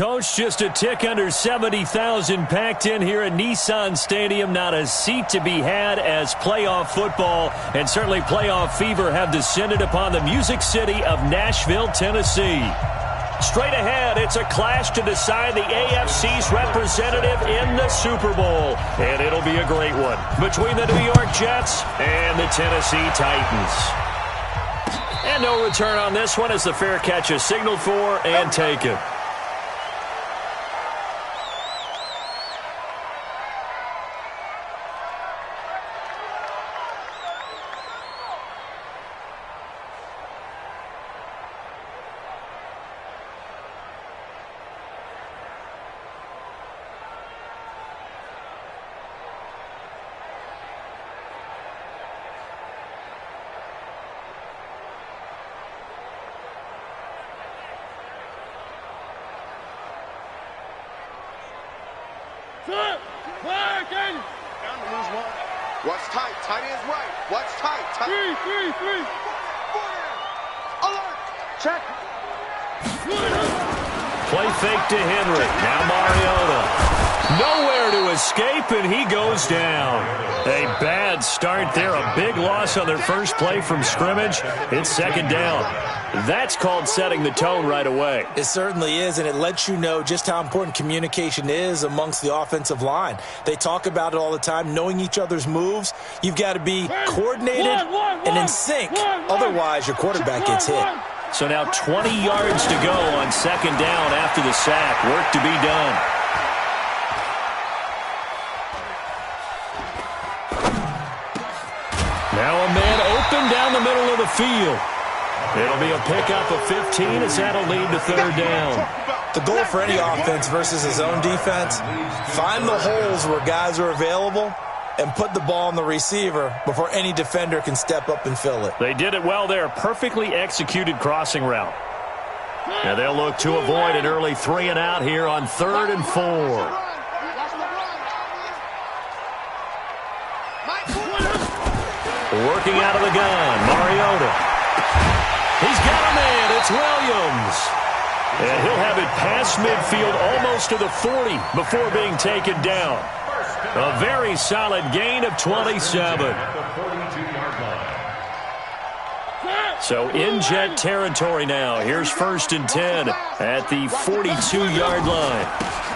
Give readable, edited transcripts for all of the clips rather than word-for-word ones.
Coach, just a tick under 70,000 packed in here at Nissan Stadium. Not a seat to be had as playoff football and certainly playoff fever have descended upon the Music City of Nashville, Tennessee. Straight ahead, it's a clash to decide the AFC's representative in the Super Bowl. And it'll be a great one between the New York Jets and the Tennessee Titans. And no return on this one as the fair catch is signaled for and taken. Watch tight. Tight ends right. Watch tight. Tight. Three. Alert. Check. Play fake to Henry. Now Mariota. Nowhere to escape, and he goes down. A bad start there. A big loss on their first play from scrimmage. It's second down. That's called setting the tone right away. It certainly is, and it lets you know just how important communication is amongst the offensive line. They talk about it all the time, knowing each other's moves. You've got to be coordinated and in sync. Otherwise, your quarterback gets hit. So now 20 yards to go on second down after the sack. Work to be done. Now a man open down the middle of the field. It'll be a pickup of 15 as that'll lead to third down. The goal for any offense versus his own defense, find the holes where guys are available and put the ball on the receiver before any defender can step up and fill it. They did it well there. Perfectly executed crossing route. Now they'll look to avoid an early 3 and out here on 3rd and 4. Working out of the gun, Mariota. He's got a man. It's Williams. And he'll have it past midfield almost to the 40 before being taken down. A very solid gain of 27. So in Jet territory now. Here's 1st and 10 at the 42-yard line.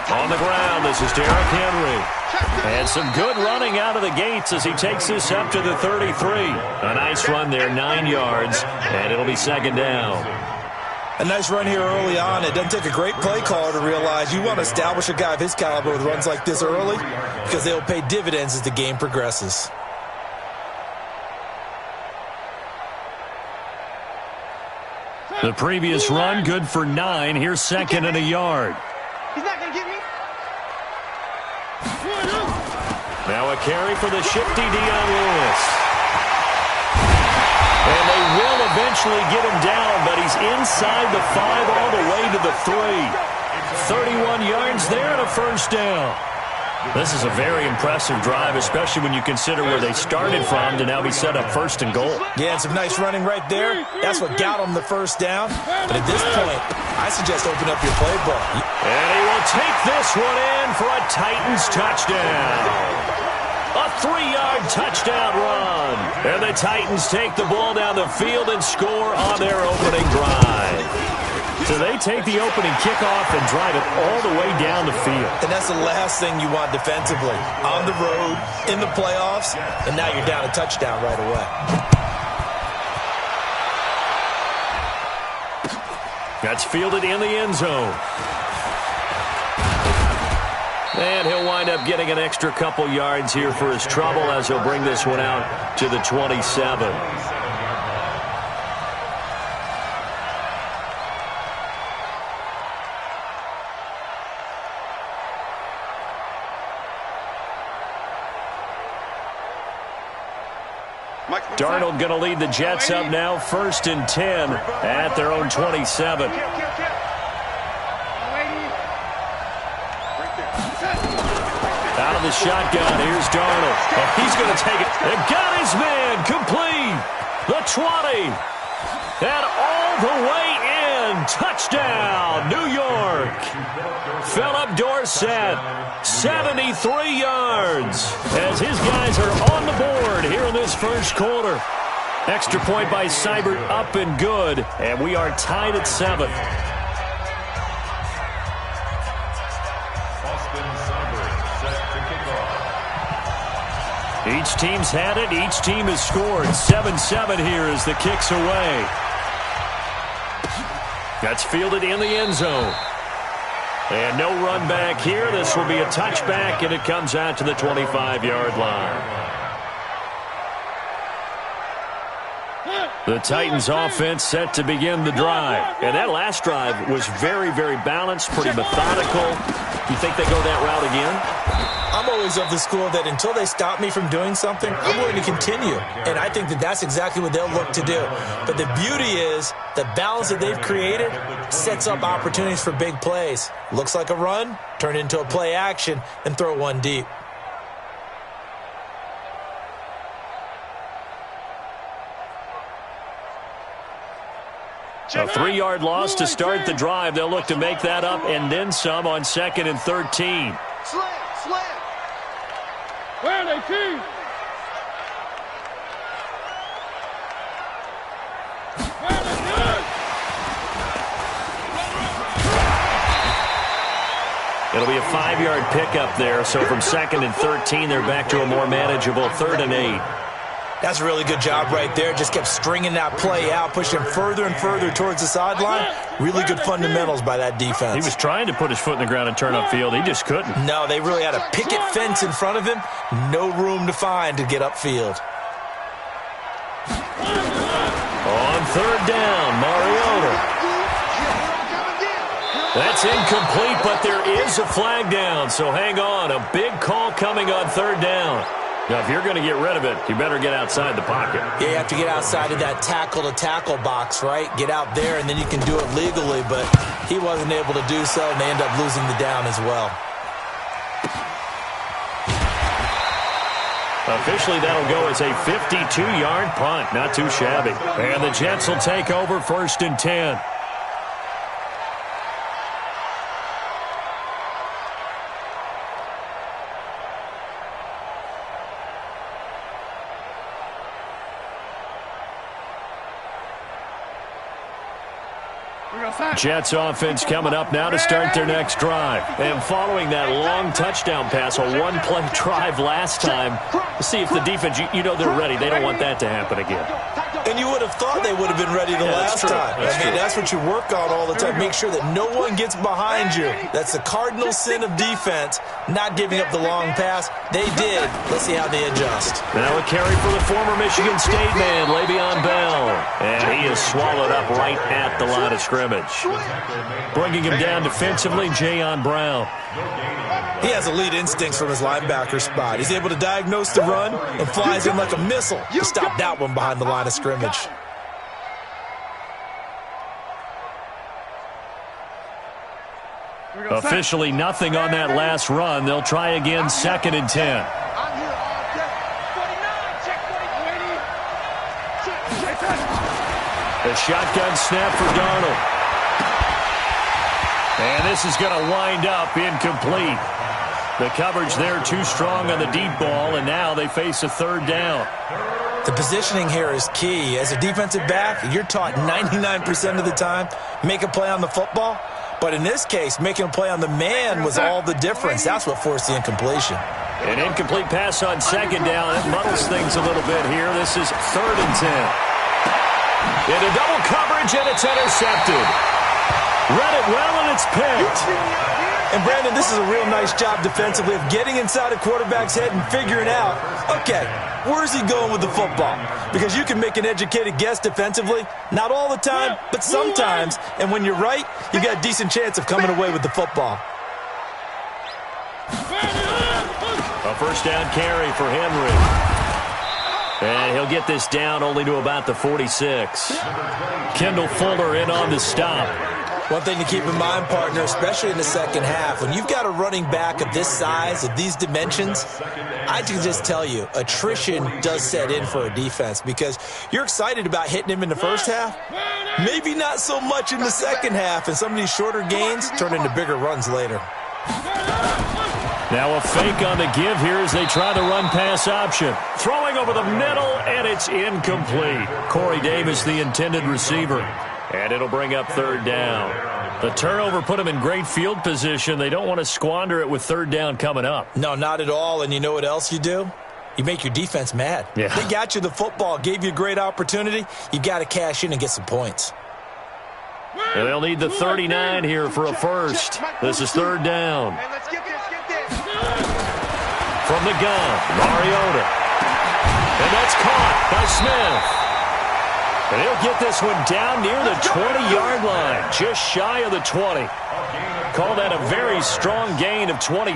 On the ground, this is Derrick Henry. And some good running out of the gates as he takes this up to the 33. A nice run there, 9 yards, and it'll be second down. A nice run here early on. It doesn't take a great play caller to realize you want to establish a guy of his caliber with runs like this early because they'll pay dividends as the game progresses. The previous run, good for 9. Here's 2nd and a yard. He's not going to get me. Now a carry for the shifty Dion Lewis. And they will eventually get him down, but he's inside the 5 all the way to the 3. 31 yards there and a first down. This is a very impressive drive, especially when you consider where they started from to now be set up 1st and goal. Yeah, and some nice running right there. That's what got them the first down. But at this point, I suggest open up your playbook. And he will take this one in for a Titans touchdown. A 3-yard touchdown run. And the Titans take the ball down the field and score on their opening drive. So they take the opening kickoff and drive it all the way down the field. And that's the last thing you want defensively. On the road, in the playoffs, and now you're down a touchdown right away. That's fielded in the end zone. And he'll wind up getting an extra couple yards here for his trouble as he'll bring this one out to the 27. Darnold going to lead the Jets up now, 1st and 10 at their own 27. Out of the shotgun, here's Darnold. Oh, he's going to take it. They've got his man complete. The 20. And all the way in and touchdown, New York. Philip Dorsett, 73 yards, as his guys are on the board here in this first quarter. Extra point by Seibert, up and good, and we are tied at 7. Each team's had it. Each team has scored. 7-7 here as the kick's away. That's fielded in the end zone. And no run back here. This will be a touchback, and it comes out to the 25-yard line. The Titans offense set to begin the drive. And that last drive was very, very balanced, pretty methodical. You think they go that route again? I'm always of the school that until they stop me from doing something, I'm going to continue. And I think that that's exactly what they'll look to do. But the beauty is the balance that they've created sets up opportunities for big plays. Looks like a run, turn into a play action, and throw one deep. A 3-yard loss to start the drive. They'll look to make that up and then some on 2nd and 13. Slam. Where are they, team? It'll be a 5-yard pickup there. So from 2nd and 13, they're back to a more manageable 3rd and 8. That's a really good job right there. Just kept stringing that play out, pushing further and further towards the sideline. Really good fundamentals by that defense. He was trying to put his foot in the ground and turn upfield. He just couldn't. No, they really had a picket fence in front of him. No room to find to get upfield. On 3rd down, Mariota. That's incomplete, but there is a flag down. So hang on. A big call coming on 3rd down. Now, if you're going to get rid of it, you better get outside the pocket. Yeah, you have to get outside of that tackle-to-tackle box, right? Get out there, and then you can do it legally, but he wasn't able to do so, and they end up losing the down as well. Officially, that'll go as a 52-yard punt. Not too shabby. And the Jets will take over 1st and 10. Jets offense coming up now to start their next drive. And following that long touchdown pass, a one-play drive last time, see if the defense, you know they're ready. They don't want that to happen again. And you would have thought they would have been ready the last time. That's what you work on all the time. Make sure that no one gets behind you. That's the cardinal sin of defense, not giving up the long pass. They did. Let's see how they adjust. Now a carry for the former Michigan State man, Le'Veon Bell. And he is swallowed up right at the line of scrimmage. Bringing him down defensively, Jayon Brown. He has elite instincts from his linebacker spot. He's able to diagnose the run and flies in like a missile to stop that one behind the line of scrimmage. Officially nothing on that last run. They'll try again, 2nd and 10. The shotgun snap for Darnold. And this is going to wind up incomplete. The coverage there too strong on the deep ball, and now they face a 3rd down. The positioning here is key. As a defensive back, you're taught 99% of the time, make a play on the football. But in this case, making a play on the man was all the difference. That's what forced the incompletion. An incomplete pass on 2nd down. It muddles things a little bit here. This is 3rd and 10. Into double coverage, and it's intercepted. Read it well, and it's picked. And, Brandon, this is a real nice job defensively of getting inside a quarterback's head and figuring out, okay, where's he going with the football? Because you can make an educated guess defensively, not all the time, but sometimes. And when you're right, you got a decent chance of coming away with the football. A 1st down carry for Henry. And he'll get this down only to about the 46. Kendall Fuller in on the stop. One thing to keep in mind, partner, especially in the second half, when you've got a running back of this size, of these dimensions, I can just tell you, attrition does set in for a defense because you're excited about hitting him in the first half, Maybe not so much in the second half, and some of these shorter gains turn into bigger runs later. Now a fake on the give here as they try the run-pass option. Throwing over the middle, and it's incomplete. Corey Davis, the intended receiver. And it'll bring up third down. The turnover put them in great field position. They don't want to squander it with third down coming up. No, not at all. And you know what else you do? You make your defense mad. Yeah. They got you the football, gave you a great opportunity. You got to cash in and get some points. And they'll need the 39 here for a first. This is third down. Hey, let's get this, get this. From the gun, Mariota. And that's caught by Smith. And he'll get this one down near the 20-yard line, just shy of the 20. Call that a very strong gain of 24.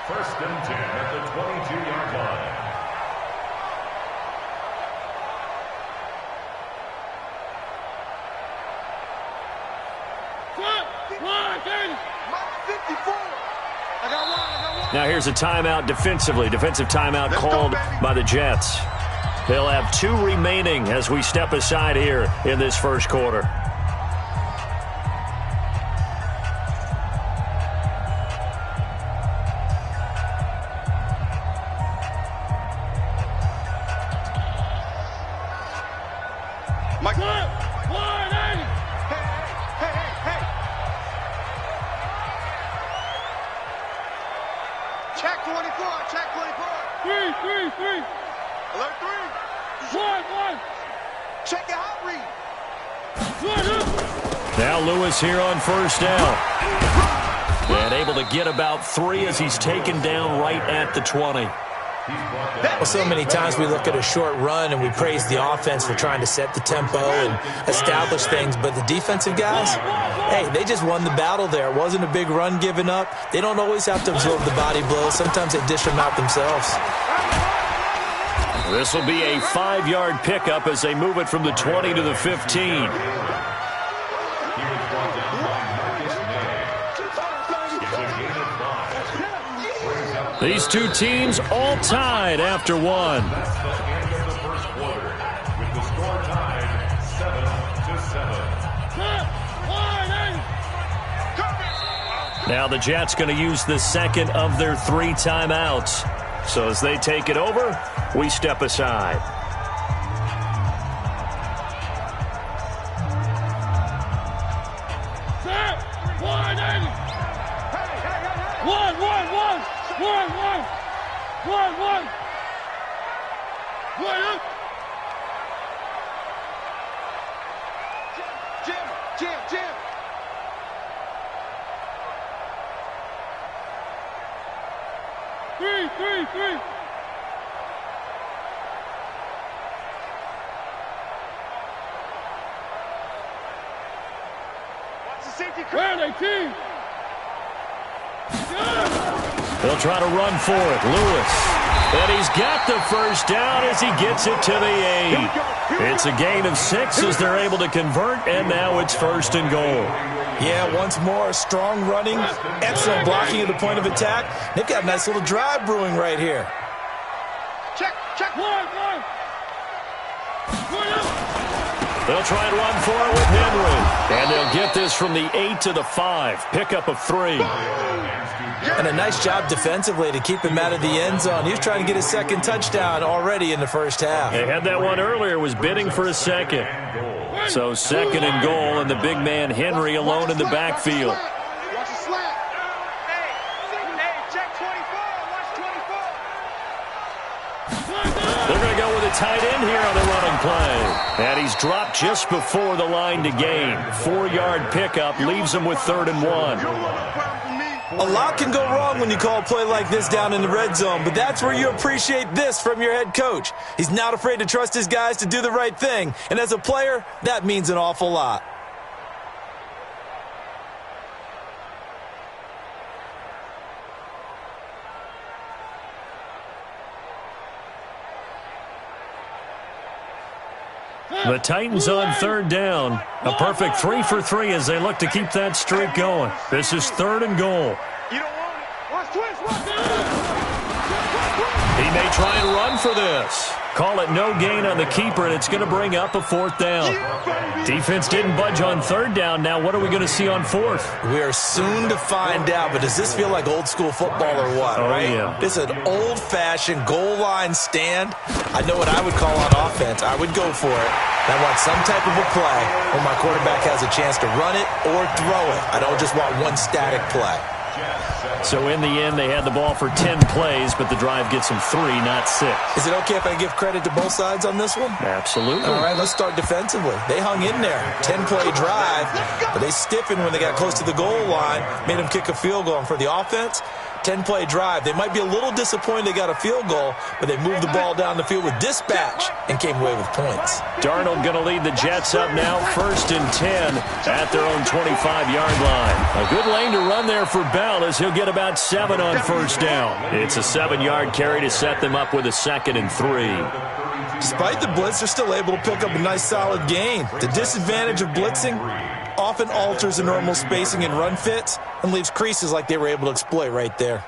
First and 10 at the 22-yard line. Mike 54. I got one. Now here's a timeout defensively. Defensive timeout called by the Jets. They'll have 2 remaining as we step aside here in this first quarter. Mike. Hey! Hey. Check 24. Check 24. Three. Alert 3. One. Check your hot read. Now Lewis here on first down. And able to get about 3 as he's taken down right at the 20. Well, so many times we look at a short run and we praise the offense for trying to set the tempo and establish things, but the defensive guys, hey, they just won the battle there. It wasn't a big run given up. They don't always have to absorb the body blows. Sometimes they dish them out themselves. This will be a 5-yard pickup as they move it from the 20 to the 15. These two teams all tied after one. That's the end of the first quarter, with the score tied 7-7. Now the Jets going to use the second of their 3 timeouts. So as they take it over, we step aside. Jim. Three. Watch the safety. Where are they, team? They'll try to run for it. Lewis. And he's got the first down as he gets it to the 8. It's a gain of 6 as they're able to convert, and now it's first and goal. Yeah, once more, strong running, excellent blocking at the point of attack. They've got a nice little drive brewing right here. Check. One. They'll try and run for it with Henry. And they'll get this from the 8 to the 5. Pickup of 3. And a nice job defensively to keep him out of the end zone. He was trying to get his second touchdown already in the first half. They had that one earlier, was bidding for a second. So second and goal, and the big man Henry alone in the backfield. Watch the slant. Hey, check 24. Watch 24. They're going to go with a tight end here on the running play. And he's dropped just before the line to gain. 4-yard pickup leaves him with 3rd and 1. A lot can go wrong when you call a play like this down in the red zone, but that's where you appreciate this from your head coach. He's not afraid to trust his guys to do the right thing, and as a player, that means an awful lot. The Titans on 3rd down. A perfect 3 for 3 as they look to keep that streak going. This is 3rd and goal. You don't want it. Watch twist. He may try and run for this. Call it no gain on the keeper, and it's going to bring up a 4th down. Defense didn't budge on 3rd down. Now what are we going to see on 4th? We are soon to find out, but does this feel like old school football or what, right? Yeah. This is an old-fashioned goal line stand. I know what I would call on offense. I would go for it. I want some type of a play where my quarterback has a chance to run it or throw it. I don't just want one static play. So in the end, they had the ball for 10 plays, but the drive gets them 3, not 6. Is it okay if I give credit to both sides on this one? Absolutely. All right, let's start defensively. They hung in there. 10-play drive, but they stiffened when they got close to the goal line, made them kick a field goal. And for the offense, 10-play drive. They might be a little disappointed they got a field goal, but they moved the ball down the field with dispatch and came away with points. Darnold going to lead the Jets up now, 1st and 10 at their own 25-yard line. A good lane to run there for Bell as he'll get about 7 on 1st down. It's a 7-yard carry to set them up with a 2nd and 3. Despite the blitz, they're still able to pick up a nice solid gain. The disadvantage of blitzing often alters the normal spacing and run fits and leaves creases like they were able to exploit right there.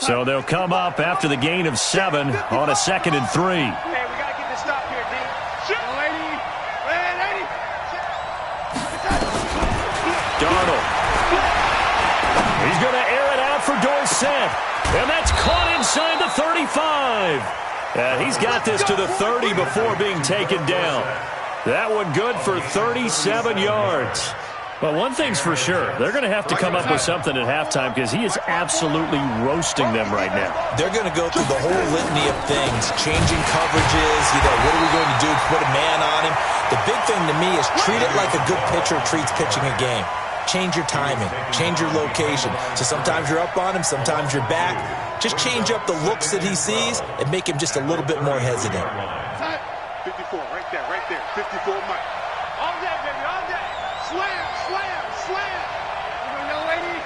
So they'll come up after the gain of 7 on a 2nd and 3. Hey, we got to get this stop here, D. Lady. Lady. Darnold. He's going to air it out for Dorsett. And that's caught inside the 35. And he's got this to the 30 before being taken down. That one good for 37 yards. Well, one thing's for sure. They're going to have to come up with something at halftime because he is absolutely roasting them right now. They're going to go through the whole litany of things, changing coverages, what are we going to do, put a man on him. The big thing to me is treat it like a good pitcher treats pitching a game. Change your timing, change your location. So sometimes you're up on him, sometimes you're back. Just change up the looks that he sees and make him just a little bit more hesitant. 54, right there, 54 Mike. All day, baby, all day. Slam, slam, slam. Come on, young lady.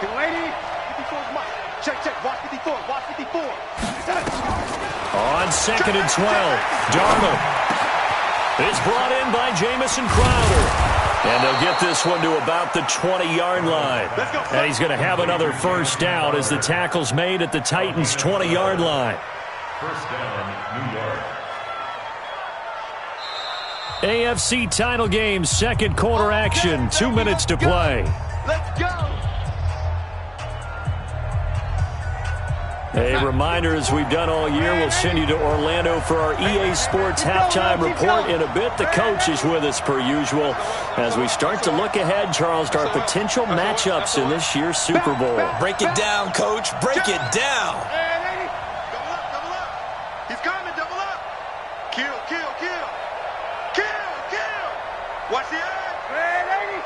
Young lady, 54 Mike. Check, watch 54, watch 54. On 2nd and 12, Darnold is brought in by Jamison Crowder. And they'll get this one to about the 20-yard line. And he's going to have another 1st down as the tackle's made at the Titans' 20-yard line. 1st down, New York. AFC title game, 2nd quarter action, 2 minutes to play. Let's go. A reminder, as we've done all year, we'll send you to Orlando for our EA Sports halftime report in a bit. The coach is with us per usual as we start to look ahead, Charles, to our potential matchups in this year's Super Bowl. Break it down, Coach. Break it down. Hey, lady. Double up. He's coming, double up. Kill. Watch the eye. Hey, lady.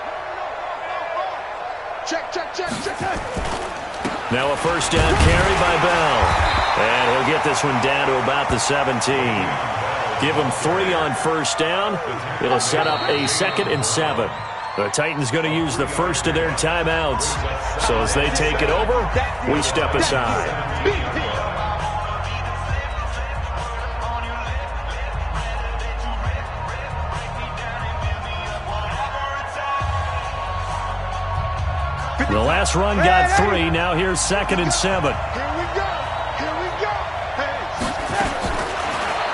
Check. Now a 1st down carry by Bell. And he'll get this one down to about the 17. Give him 3 on 1st down. It'll set up a 2nd and 7. The Titans going to use the first of their timeouts. So as they take it over, we step aside. The last run got 3. Now here's 2nd and 7. Here we go. Hey.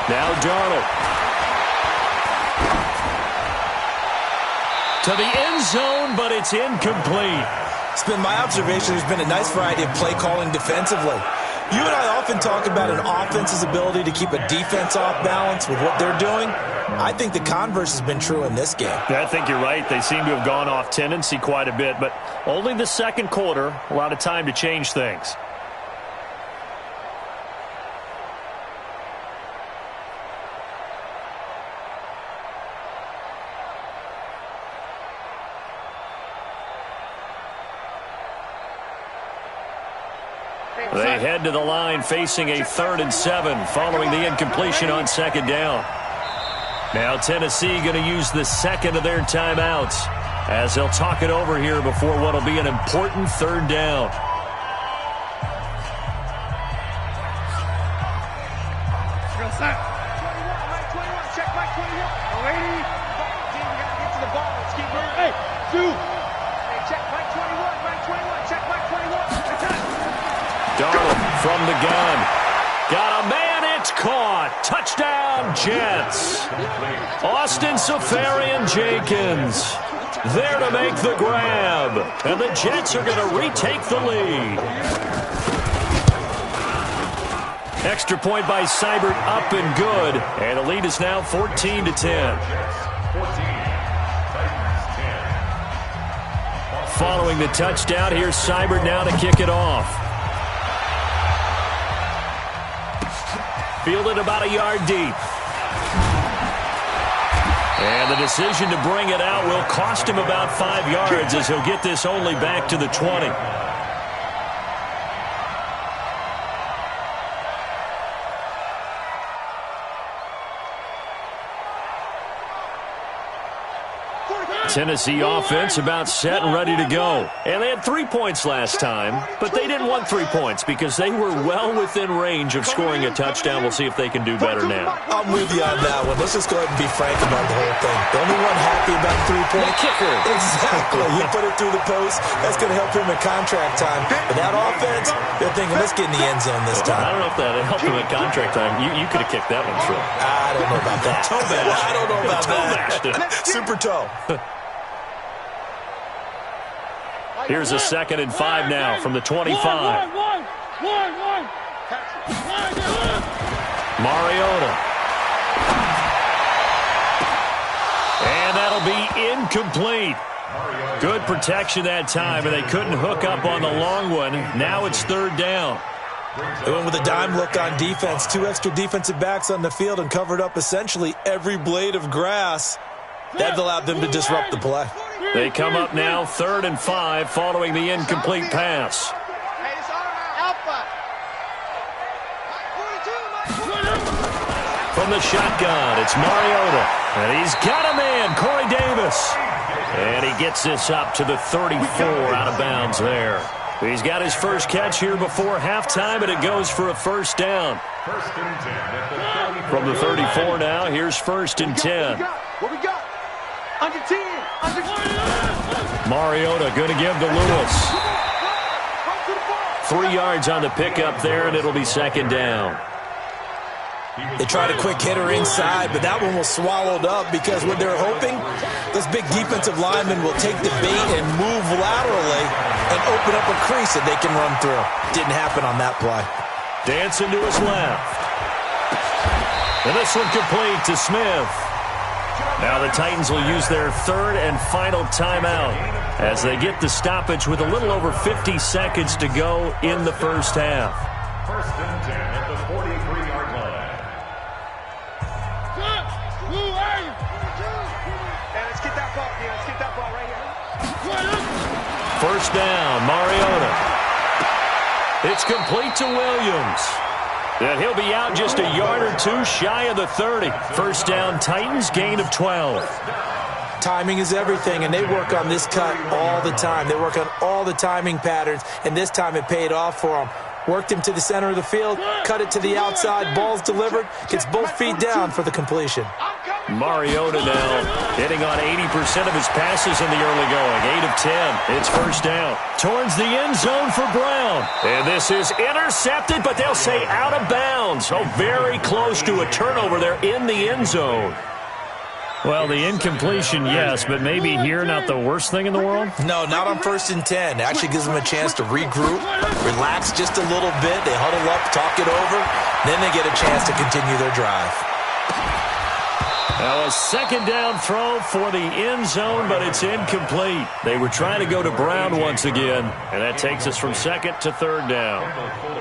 Now Darnold. To the end zone, but it's incomplete. It's been my observation there's been a nice variety of play calling defensively. You and I often talk about an offense's ability to keep a defense off balance with what they're doing. I think the converse has been true in this game. Yeah, I think you're right. They seem to have gone off tendency quite a bit, but only the 2nd quarter, a lot of time to change things. They head to the line facing a 3rd and 7 following the incompletion on 2nd down. Now Tennessee going to use the 2nd of their timeouts. as they'll talk it over here before what will be an important third down. Check Mike 21. Lady. We got to get to the ball. Let's keep moving. Hey, shoot. Hey, check Mike 21. Mike 21. Check Mike 21. Darnold from the gun. Got a man. It's caught. Touchdown, Jets. Austin Seferian-Jenkins there to make the grab. And the Jets are going to retake the lead. Extra point by Seibert, up and good. And the lead is now 14-10. 14. Following the touchdown, here's Seibert now to kick it off. Fielded about a yard deep. And the decision to bring it out will cost him about 5 yards as he'll get this only back to the 20. Tennessee offense about set and ready to go. And they had 3 points last time, but they didn't want 3 points because they were well within range of scoring a touchdown. We'll see if they can do better now. I'm with you on that one. Let's just go ahead and be frank about the whole thing. The only one happy about 3-point kicker. Exactly. You put it through the post. That's going to help him in contract time. But that offense, they're thinking, let's get in the end zone this time. I don't know if that helped him at contract time. You could have kicked that one through. I don't know about that. Toe bash. I don't know about Toe that. Super toe. Here's a 2nd and 5 now from the 25. Mariota. And that'll be incomplete. Good protection that time, and they couldn't hook up on the long one. Now it's 3rd down. They went with a dime look on defense. 2 extra defensive backs on the field and covered up essentially every blade of grass. That allowed them to disrupt the play. They come up now 3rd and 5 following the incomplete pass. From the shotgun, it's Mariota. And he's got a man, Corey Davis. And he gets this up to the 34 out of bounds there. He's got his first catch here before halftime, and it goes for a 1st down. From the 34 now, here's 1st and 10. What we got? Under 10. Under 10. Mariota going to give to Lewis. 3 yards on the pickup there, and it'll be 2nd down. They tried a quick hitter inside, but that one was swallowed up because what they're hoping, this big defensive lineman will take the bait and move laterally and open up a crease that they can run through. Didn't happen on that play. Dancing to his left. And this one complete to Smith. Now the Titans will use their 3rd and final timeout as they get the stoppage with a little over 50 seconds to go in the first half. 1st and 10 at the 43-yard line. Let's get that ball. Yeah, let's get that ball right here. 1st down, Mariota. It's complete to Williams. And he'll be out just a yard or 2 shy of the 30. 1st down, Titans, gain of 12. Timing is everything, and they work on this cut all the time. They work on all the timing patterns, and this time it paid off for them. Worked him to the center of the field, cut it to the outside, ball's delivered, gets both feet down for the completion. Mariota now hitting on 80% of his passes in the early going. 8 of 10. It's 1st down. Towards the end zone for Brown. And this is intercepted, but they'll say out of bounds. Oh, very close to a turnover there in the end zone. Well, the incompletion, yes, but maybe here not the worst thing in the world? No, not on 1st and 10. It actually gives them a chance to regroup, relax just a little bit. They huddle up, talk it over. Then they get a chance to continue their drive. Now a 2nd down throw for the end zone, but it's incomplete. They were trying to go to Brown once again, and that takes us from 2nd to 3rd down.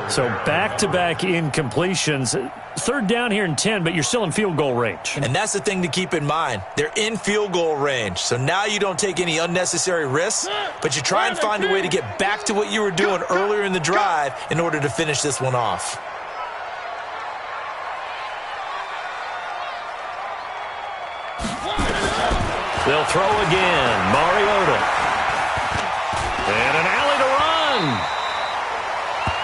So back-to-back incompletions. 3rd down here in 10, but you're still in field goal range. And that's the thing to keep in mind. They're in field goal range. So now you don't take any unnecessary risks, but you try and find a way to get back to what you were doing earlier in the drive in order to finish this one off. They'll throw again. Mariota. And an alley to run.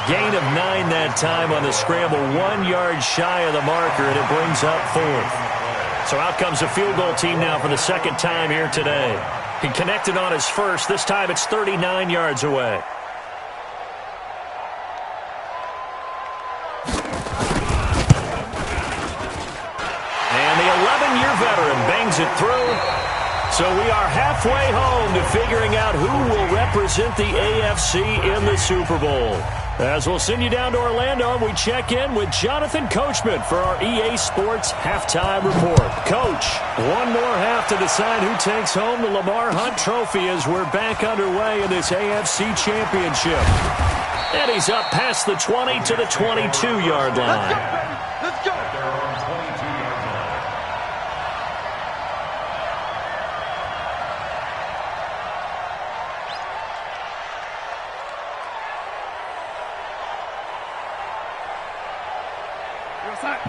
Gain of 9 that time on the scramble. 1 yard shy of the marker, and it brings up 4th. So out comes the field goal team now for the second time here today. He connected on his first. This time it's 39 yards away. And the 11-year veteran bangs it through. So we are halfway home to figuring out who will represent the AFC in the Super Bowl. As we'll send you down to Orlando, and we check in with Jonathan Coachman for our EA Sports Halftime Report. Coach, one more half to decide who takes home the Lamar Hunt Trophy as we're back underway in this AFC Championship. And he's up past the 20 to the 22-yard line. Let's go.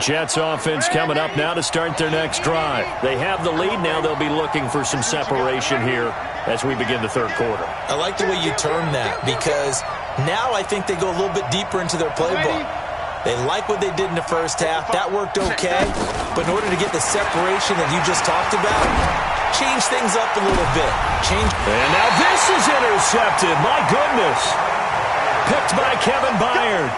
Jets offense coming up now to start their next drive. They have the lead. Now they'll be looking for some separation here as we begin the third quarter. I like the way you term that, because now I think they go a little bit deeper into their playbook. They like what they did in the first half. That worked okay. But in order to get the separation that you just talked about, change things up a little bit. And now this is intercepted. My goodness. Picked by Kevin Byard.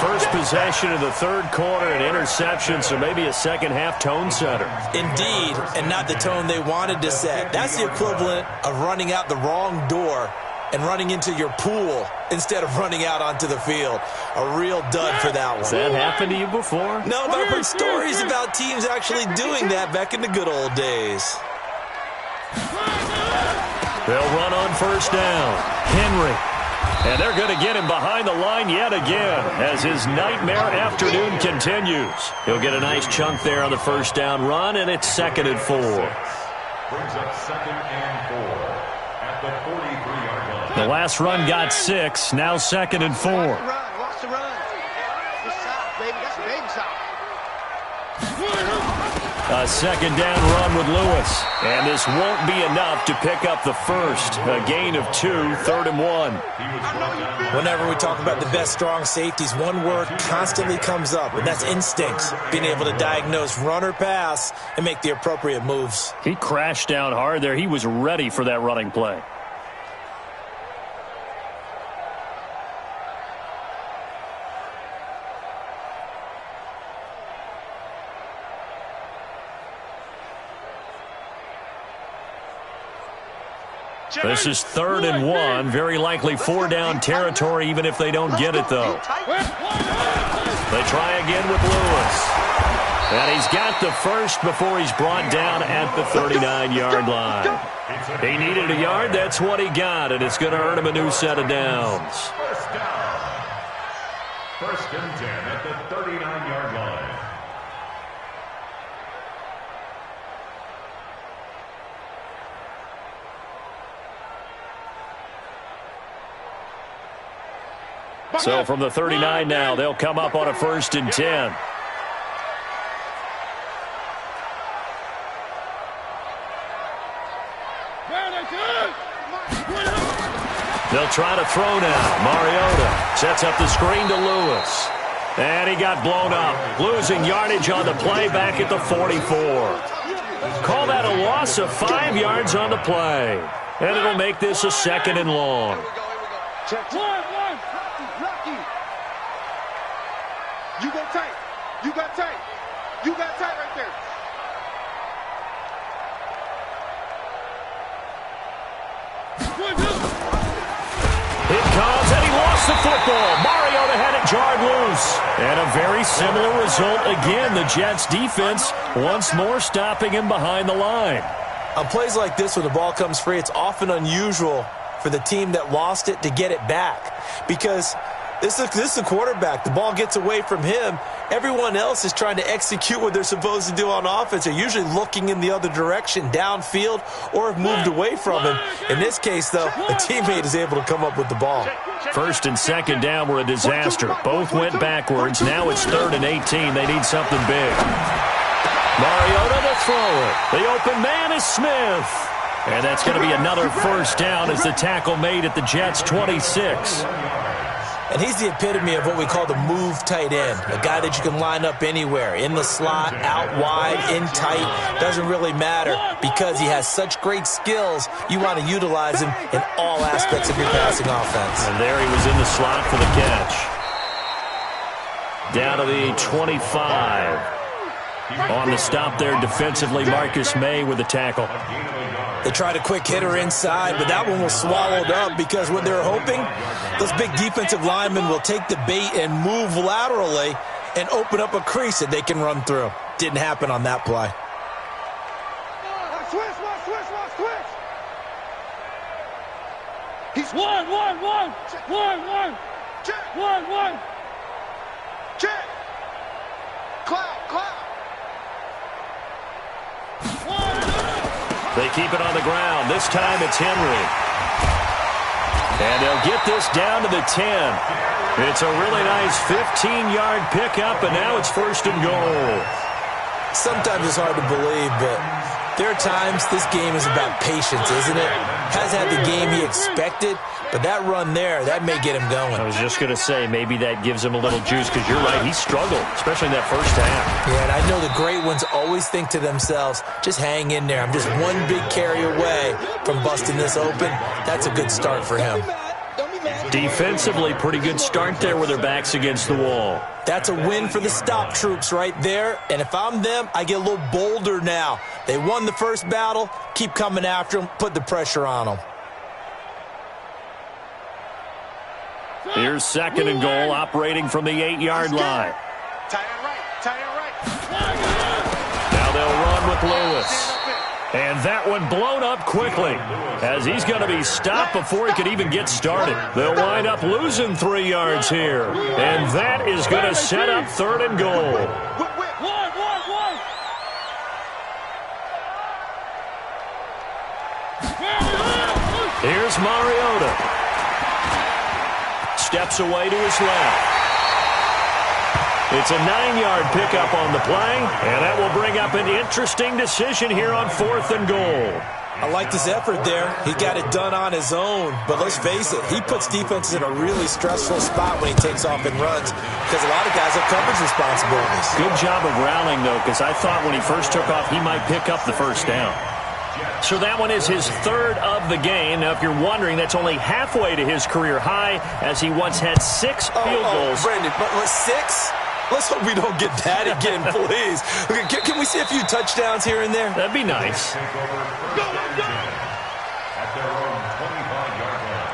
First possession of the third quarter, an interception, so maybe a second-half tone setter. Indeed, and not the tone they wanted to set. That's the equivalent of running out the wrong door and running into your pool instead of running out onto the field. A real dud for that one. Has that happened to you before? No, but I've heard stories about teams actually doing that back in the good old days. They'll run on first down. Henry. And they're going to get him behind the line yet again as his nightmare afternoon continues. He'll get a nice chunk there on the first down run, and it's 2nd and 4. Brings up 2nd and 4 at the 43-yard line. The last run got 6, now 2nd and 4. Watch the run. This side, baby. That's baby side. A second down run with Lewis. And this won't be enough to pick up the first. A gain of 2, 3rd and 1. Whenever we talk about the best strong safeties, one word constantly comes up, and that's instincts. Being able to diagnose run or pass and make the appropriate moves. He crashed down hard there. He was ready for that running play. This is 3rd and 1. Very likely 4-down territory, even if they don't get it, though. They try again with Lewis. And he's got the first before he's brought down at the 39-yard line. He needed a yard. That's what he got, and it's going to earn him a new set of downs. First down. 1st and 10 at the 39-yard line. So from the 39 now, they'll come up on a 1st and 10. They'll try to throw now. Mariota sets up the screen to Lewis. And he got blown up. Losing yardage on the play back at the 44. Call that a loss of 5 yards on the play. And it'll make this a 2nd and long. You go tight. You got tight. You got tight right there. It comes, and he lost the football. Mariota had it jarred loose. And a very similar result again. The Jets defense once more stopping him behind the line. On plays like this, when the ball comes free, it's often unusual for the team that lost it to get it back, because this is the quarterback. The ball gets away from him. Everyone else is trying to execute what they're supposed to do on offense. They're usually looking in the other direction, downfield, or have moved away from him. In this case, though, a teammate is able to come up with the ball. 1st and 2nd down were a disaster. Both went backwards. Now it's 3rd and 18. They need something big. Mariota, the to throw it. The open man is Smith. And that's going to be another first down as the tackle made at the Jets' 26. And he's the epitome of what we call the move tight end, a guy that you can line up anywhere, in the slot, out wide, in tight, doesn't really matter because he has such great skills. You want to utilize him in all aspects of your passing offense. And there he was in the slot for the catch. Down to the 25. On the stop there defensively, Marcus May with the tackle. They tried a quick hitter inside, but that one was swallowed up because what they're hoping, those big defensive linemen will take the bait and move laterally and open up a crease that they can run through. Didn't happen on that play. Switch. He's one. Check. Cloud. They keep it on the ground. This time it's Henry. And they'll get this down to the 10. It's a really nice 15-yard pickup, and now it's first and goal. Sometimes it's hard to believe, but there are times this game is about patience, isn't it? Hasn't had the game he expected, but that run there, that may get him going. I was just going to say, maybe that gives him a little juice, because you're right, he struggled, especially in that first half. Yeah, and I know the great ones always think to themselves, just hang in there. I'm just one big carry away from busting this open. That's a good start for him. Defensively, pretty good start there with their backs against the wall. That's a win for the stop troops right there. And if I'm them, I get a little bolder now. They won the first battle. Keep coming after them. Put the pressure on them. Here's second and goal, operating from the 8-yard line. Tight end right. Now they'll run with Lewis. And that one blown up quickly as he's going to be stopped before he could even get started. They'll wind up losing 3 yards here. And that is going to set up third and goal. Here's Mariota. Steps away to his left. It's a 9-yard pickup on the play, and that will bring up an interesting decision here on fourth and goal. I liked his effort there. He got it done on his own. But let's face it, he puts defenses in a really stressful spot when he takes off and runs because a lot of guys have coverage responsibilities. Good job of rallying, though, because I thought when he first took off, he might pick up the first down. So that one is his third of the game. Now, if you're wondering, that's only halfway to his career high as he once had 6 field goals. Brandon, but 6? Let's hope we don't get that again, please. Can we see a few touchdowns here and there? That'd be nice. At their own 25-yard line.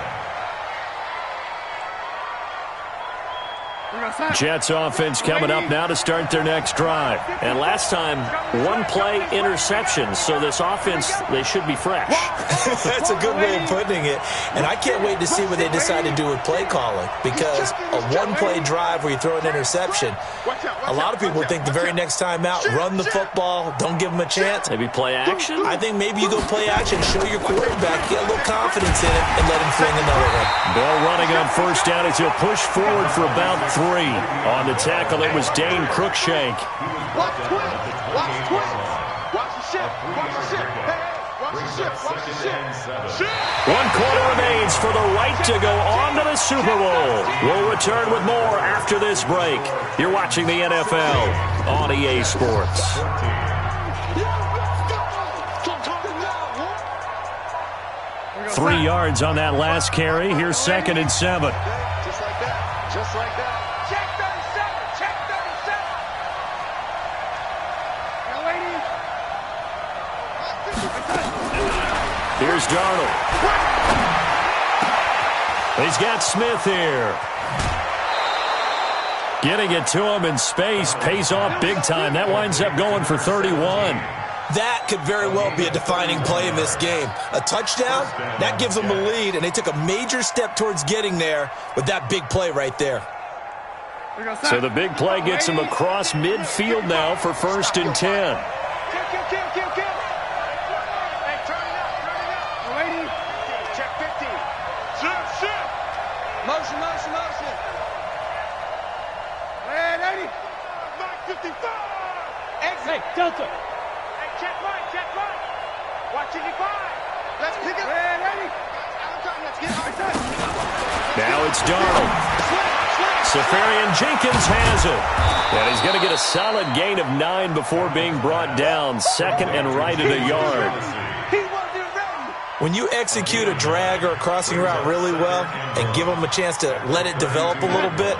Jets offense coming up now to start their next drive. And last time, 1 play interception. So this offense, they should be fresh. That's a good way of putting it. And I can't wait to see what they decide to do with play calling. Because a 1-play drive where you throw an interception, a lot of people think the very next time out, run the football, don't give them a chance. Maybe play action? I think maybe you go play action, show your quarterback, get a little confidence in it, and let him fling another one. Bell running on first down as he'll push forward for about 3. On the tackle, it was Dane Cruikshank. Watch the ship. Watch the ship. 1 quarter remains for the right to go on to the Super Bowl. We'll return with more after this break. You're watching the NFL on EA Sports. Three yards on that last carry. Here's second and 7. Just like that. Check 37. Now, ladies. Here's Darnold. He's got Smith here. Getting it to him in space pays off big time. That winds up going for 31. That could very well be a defining play in this game. A touchdown, that gives them the lead, and they took a major step towards getting there with that big play right there. So the big play gets him across midfield now for first and 10. Kill. Hey, turn it up. Lady. Check 50. Shift. Motion. Hey, 80. Mark 55. Exit. Hey, Delta. check right. Watching you five. Let's pick it. Ready. Now it's Darnold. Safarian Jenkins has it. And he's going to get a solid gain of 9 before being brought down. Second and right at a yard. When you execute a drag or a crossing route really well and give them a chance to let it develop a little bit,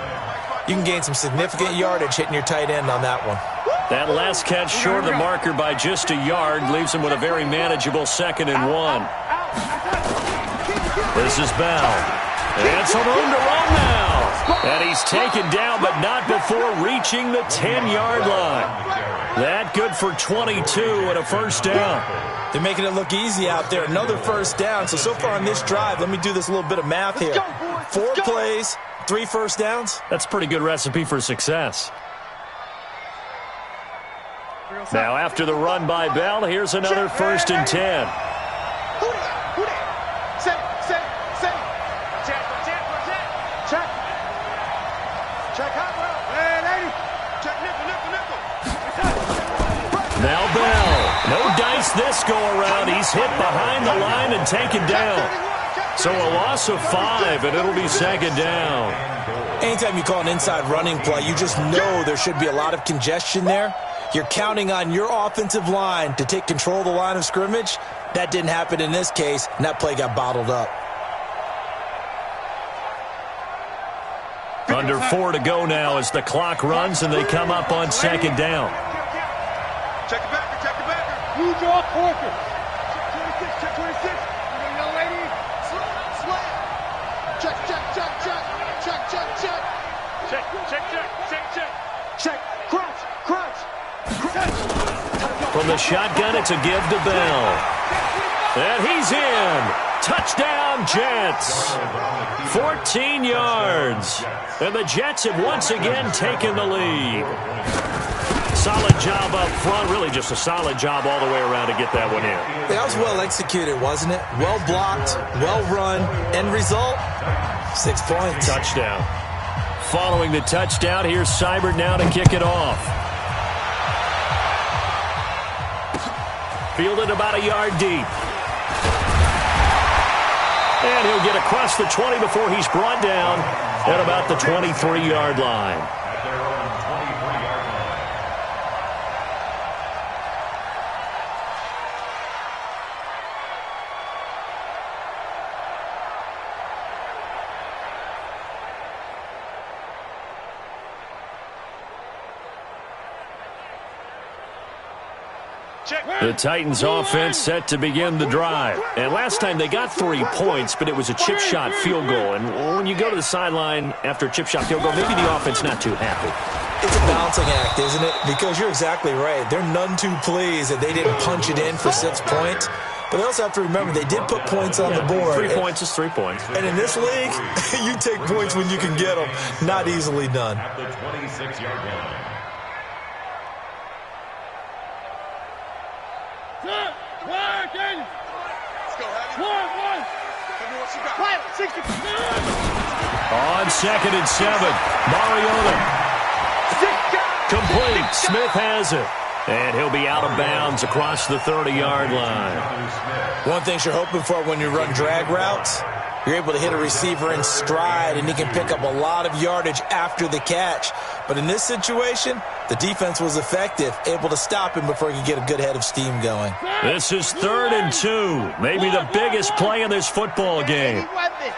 you can gain some significant yardage hitting your tight end on that one. That last catch short of the marker by just a yard leaves him with a very manageable 2nd and 1. This is Bell. And some room to run now. And he's taken down, but not before reaching the 10-yard line. That good for 22 and a first down. They're making it look easy out there. Another first down. So far on this drive, let me do this little bit of math here. 4 plays, 3 first downs. That's a pretty good recipe for success. Now after the run by Bell, here's another 1st and 10. Now Bell. No dice this go around. He's hit behind the line and taken down. So a loss of 5, and it'll be 2nd down. Anytime you call an inside running play, you just know there should be a lot of congestion there. You're counting on your offensive line to take control of the line of scrimmage. That didn't happen in this case, and that play got bottled up. Under 4 to go now as the clock runs and they come up on 2nd down. Check it back. You draw Corker. Check 26. Young lady. Slam. Check. Crunch. From the shotgun, it's a give to Bell. And he's in. Touchdown, Jets. 14 yards. And the Jets have once again taken the lead. Solid job up front. Really just a solid job all the way around to get that one in. That was well executed, wasn't it? Well blocked, well run. End result, 6 points. Touchdown. Following the touchdown, here's Seibert now to kick it off. Fielded about a yard deep. And he'll get across the 20 before he's brought down at about the 23-yard line. The Titans offense set to begin the drive. And last time they got 3 points, but it was a chip shot field goal. And when you go to the sideline after a chip shot field goal, maybe the offense not too happy. It's a balancing act, isn't it? Because you're exactly right. They're none too pleased that they didn't punch it in for 6 points. But they also have to remember they did put points on the board. 3 points is 3 points. And in this league, you take points when you can get them. Not easily done. At the 26-yard line. On 2nd and 7, Mariota. Complete. Smith has it. And he'll be out of bounds across the 30-yard line. One thing you're hoping for when you run drag routes, you're able to hit a receiver in stride, and he can pick up a lot of yardage after the catch. But in this situation, the defense was effective, able to stop him before he could get a good head of steam going. This is 3rd and 2, maybe the biggest play in this football game. Weapon.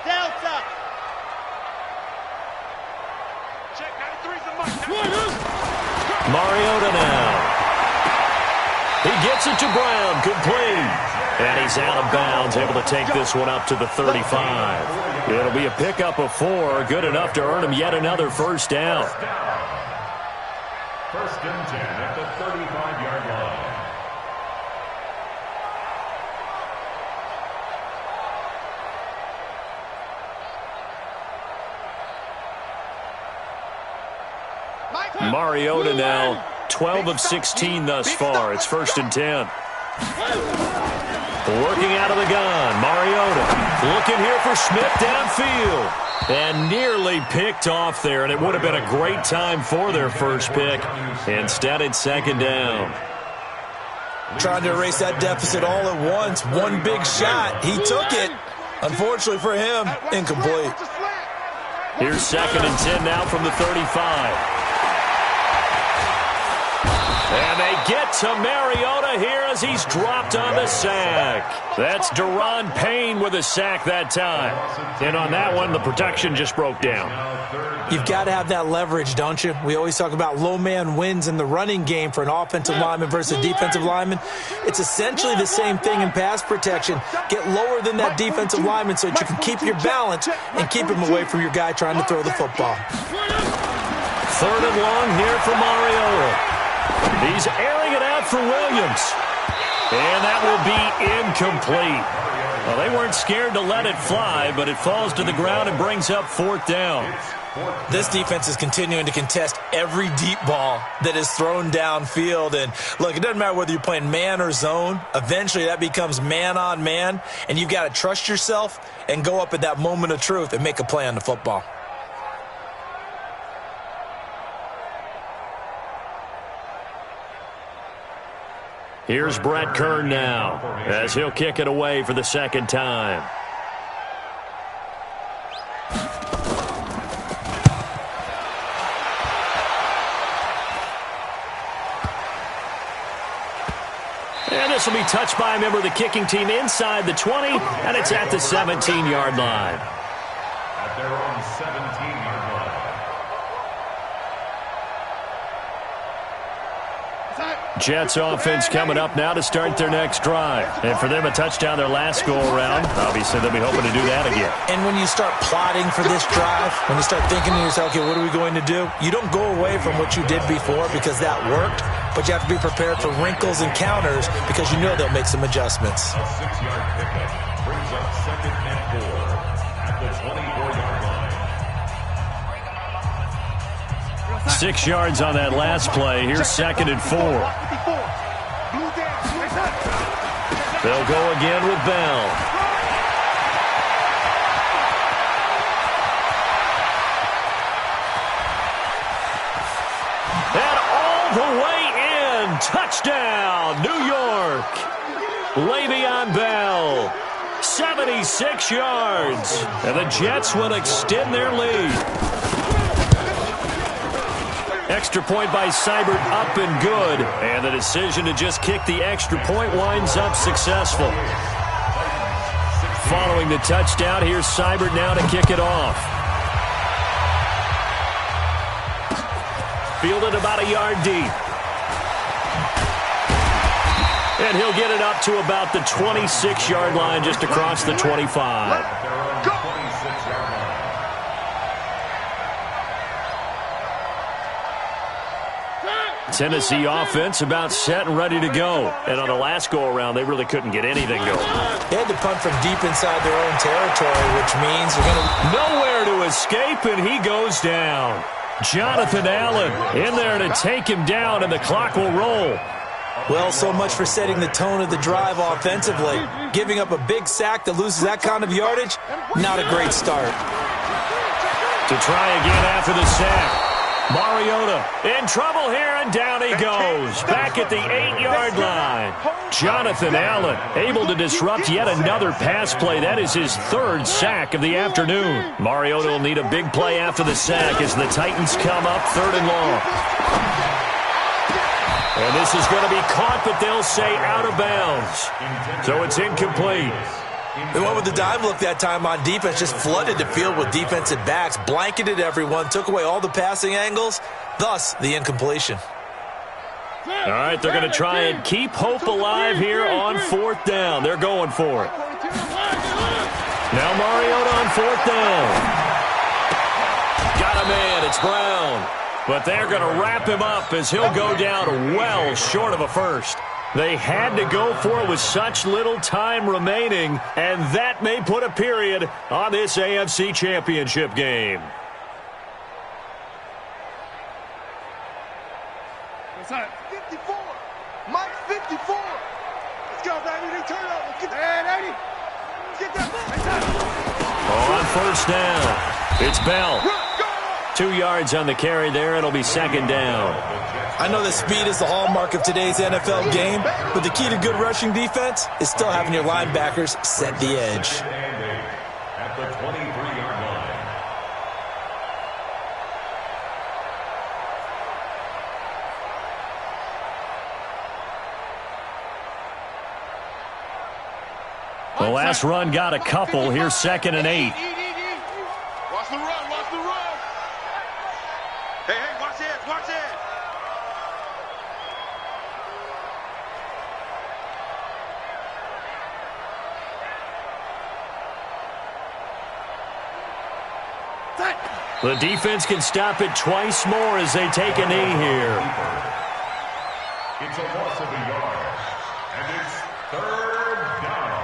Delta. Check 93's the mark. Mariota now. He gets it to Brown, complete. And he's out of bounds, able to take this one up to the 35. It'll be a pickup of 4, good enough to earn him yet another first down. 1st and 10 at the 35-yard line. Mariota now, 12 of 16 thus far. It's 1st and 10. Working out of the gun, Mariota looking here for Smith downfield. And nearly picked off there, and it would have been a great time for their first pick. Instead, it's second down. Trying to erase that deficit all at once. One big shot. He took it. Unfortunately for him, incomplete. Here's second and 10 now from the 35. And they get to Mariota here as he's dropped on the sack. That's Daron Payne with a sack that time. And on that one, the protection just broke down. You've got to have that leverage, don't you? We always talk about low man wins in the running game for an offensive lineman versus a defensive lineman. It's essentially the same thing in pass protection. Get lower than that defensive lineman so that you can keep your balance and keep him away from your guy trying to throw the football. Third and long here for Mariota. He's airing it out for Williams. And that will be incomplete. Well, they weren't scared to let it fly, but it falls to the ground and brings up fourth down. This defense is continuing to contest every deep ball that is thrown downfield. And, look, it doesn't matter whether you're playing man or zone. Eventually that becomes man on man, and you've got to trust yourself and go up at that moment of truth and make a play on the football. Here's Brett Kern now as he'll kick it away for the second time. And this will be touched by a member of the kicking team inside the 20, and it's at the 17-yard line. At their own 17-yard line. Jets offense coming up now to start their next drive. And for them, a touchdown their last go-around. Obviously, they'll be hoping to do that again. And when you start plotting for this drive, when you start thinking to yourself, okay, what are we going to do? You don't go away from what you did before because that worked, but you have to be prepared for wrinkles and counters because you know they'll make some adjustments. A 6-yard pickup brings up second and 4 at the 24-yard line. 6 yards on that last play. Here's second and 4. They'll go again with Bell. And all the way in. Touchdown, New York. Le'Veon Bell. 76 yards. And the Jets will extend their lead. Extra point by Seibert up and good. And the decision to just kick the extra point winds up successful. Following the touchdown, here's Seibert now to kick it off. Fielded about a yard deep. And he'll get it up to about the 26-yard line just across the 25. Tennessee offense about set and ready to go. And on the last go-around, they really couldn't get anything going. They had to punt from deep inside their own territory, which means you're going to... Nowhere to escape, and he goes down. Jonathan Allen in there to take him down, and the clock will roll. Well, so much for setting the tone of the drive offensively. Giving up a big sack that loses that kind of yardage, not a great start. To try again after the sack. Mariota in trouble here, and down he goes. Back at the 8-yard line. Jonathan Allen able to disrupt yet another pass play. That is his third sack of the afternoon. Mariota will need a big play after the sack as the Titans come up third and long. And this is going to be caught, but they'll say out of bounds. So it's incomplete. They went with the dive look that time on defense, just flooded the field with defensive backs, blanketed everyone, took away all the passing angles, thus the incompletion. All right, they're going to try and keep hope alive here on fourth down. They're going for it. Now Mariota on fourth down. Got a man, it's Brown. But they're going to wrap him up as he'll go down well short of a first. They had to go for it with such little time remaining, and that may put a period on this AFC Championship game. What's that? 54. Mike, 54. Let's go, baby. They turn up. Let's get that. Hey, 80. Let's get that. On first down. It's Bell. 2 yards on the carry there. It'll be second down. I know that speed is the hallmark of today's NFL game, but the key to good rushing defense is still having your linebackers set the edge. At the 23-yard line. The last run got a couple. Here's second and 8. Watch the run, watch the run. Hey, watch it, watch it. The defense can stop it twice more as they take a knee here. It's a loss of a yard. And it's third down.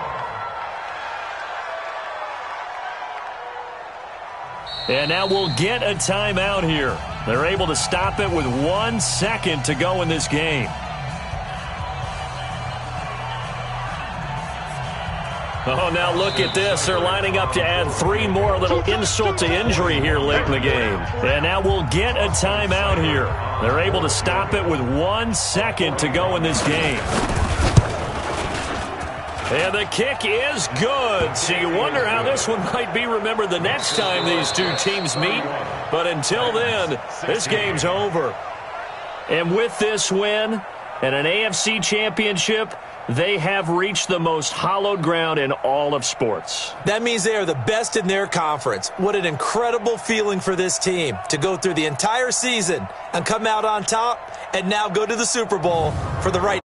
And now we'll get a timeout here. They're able to stop it with 1 second to go in this game. Oh, now look at this. They're lining up to add 3 more, a little insult to injury here late in the game. And now we'll get a timeout here. They're able to stop it with 1 second to go in this game. And the kick is good. So you wonder how this one might be remembered the next time these two teams meet. But until then, this game's over. And with this win and an AFC championship, they have reached the most hallowed ground in all of sports. That means they are the best in their conference. What an incredible feeling for this team to go through the entire season and come out on top and now go to the Super Bowl for the right